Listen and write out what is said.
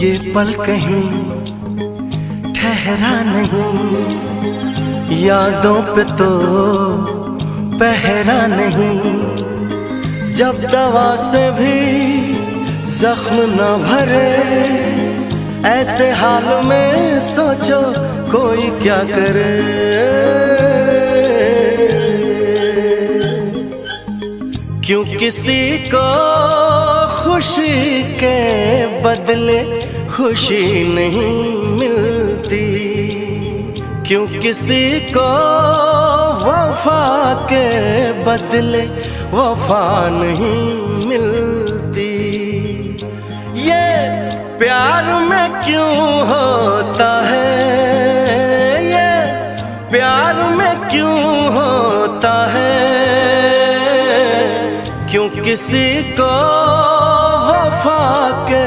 ये पल कहीं ठहरा नहीं, यादों पे तो पहरा नहीं। जब दवा से भी जख्म न भरे, ऐसे हाल में सोचो कोई क्या करे। क्यों किसी को खुशी के बदले खुशी नहीं मिलती, क्यों किसी को वफा के बदले वफा नहीं मिलती। ये प्यार में क्यों होता है, ये प्यार में क्यों होता है। क्यों किसी को वफा के